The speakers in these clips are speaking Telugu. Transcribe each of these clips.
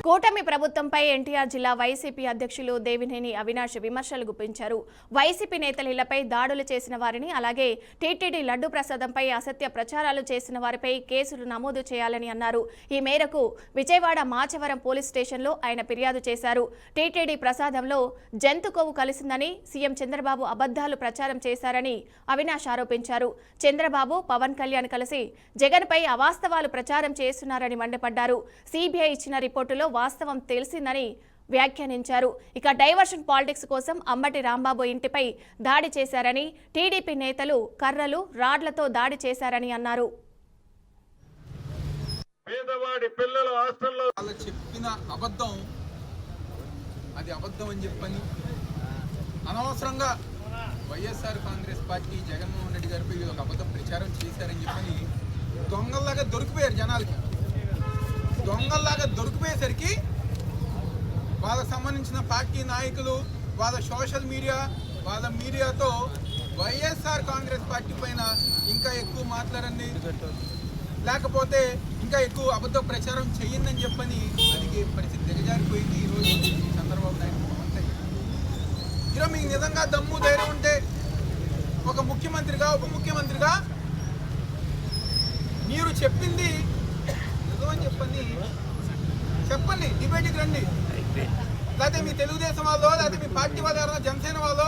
కూటమి ప్రభుత్వంపై ఎన్టీఆర్ జిల్లా వైసీపీ అధ్యక్షులు దేవినేని అవినాష్ విమర్శలు గుప్పించారు. వైసీపీ నేతల ఇళ్లపై దాడులు చేసిన వారిని, అలాగే టీటీడీ లడ్డు ప్రసాదంపై అసత్య ప్రచారాలు చేసిన వారిపై కేసులు నమోదు చేయాలని అన్నారు. ఈ మేరకు విజయవాడ మాచవరం పోలీస్ స్టేషన్లో ఆయన ఫిర్యాదు చేశారు. టీటీడీ ప్రసాదంలో జంతు కొవ్వు కలిసిందని సీఎం చంద్రబాబు అబద్ధాలు ప్రచారం చేశారని అవినాష్ ఆరోపించారు. చంద్రబాబు, పవన్ కళ్యాణ్ కలిసి జగన్పై అవాస్తవాలు ప్రచారం చేస్తున్నారని మండిపడ్డారు. సిబిఐ ఇచ్చిన రిపోర్టులో వాస్తవం తెలిసిందని వ్యాఖ్యానించారు. ఇక డైవర్షన్ పాలిటిక్స్ కోసం అంబటి రాంబాబు ఇంటిపై దాడి చేశారని, టీడీపీ నేతలు కర్రలు, రాడ్లతో దాడి చేశారని అన్నారు. పేదవాడి పిల్లలు హాస్టల్లో చెప్పిన అబద్ధం అది అబద్ధం అని చెప్పని అనవసరంగా వైఎస్ఆర్ కాంగ్రెస్ పార్టీ జగన్మోహన్ రెడ్డి గారిపై ఒక అబద్ధం ప్రచారం చేశారని చెప్పని దొంగల్లాగా దొరికిపోయారు. జనాలకి దొంగల్లాగా దొరికిపోయేసరికి వాళ్ళకు సంబంధించిన పార్టీ నాయకులు వాళ్ళ సోషల్ మీడియా, వాళ్ళ మీడియాతో వైఎస్ఆర్ కాంగ్రెస్ పార్టీ పైన ఇంకా ఎక్కువ మాట్లాడండి, లేకపోతే ఇంకా ఎక్కువ అబద్ధ ప్రచారం చెయ్యిందని చెప్పని అది పరిస్థితి దిగజారిపోయింది. ఈరోజు చంద్రబాబు నాయుడు ఈరోజు మీకు నిజంగా దమ్ము ధైర్యం ఉంటే ఒక ముఖ్యమంత్రిగా, ఉప ముఖ్యమంత్రిగా మీరు చెప్పింది నిజమని చెప్పండి, డిబేట్కి రండి. లేకపోతే మీ తెలుగుదేశం వాళ్ళు, లేకపోతే మీ పార్టీ వాళ్ళు, ఎవరైనా జనసేన వాళ్ళు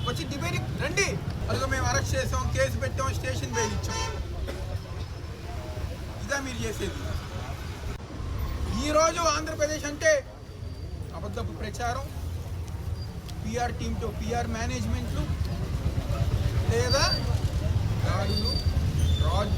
వచ్చి డిబేట్కి రండి. అలాగే మేము అరెస్ట్ చేసాం, కేసు పెట్టాం, స్టేషన్ బెయిల్ ఇచ్చాం. ఇదా మీరు చేసేది? ఈరోజు ఆంధ్రప్రదేశ్ అంటే అబద్ధపు ప్రచారం, పిఆర్ టీంతో పిఆర్ మేనేజ్మెంట్లు, లేదా దాడులు, రాడ్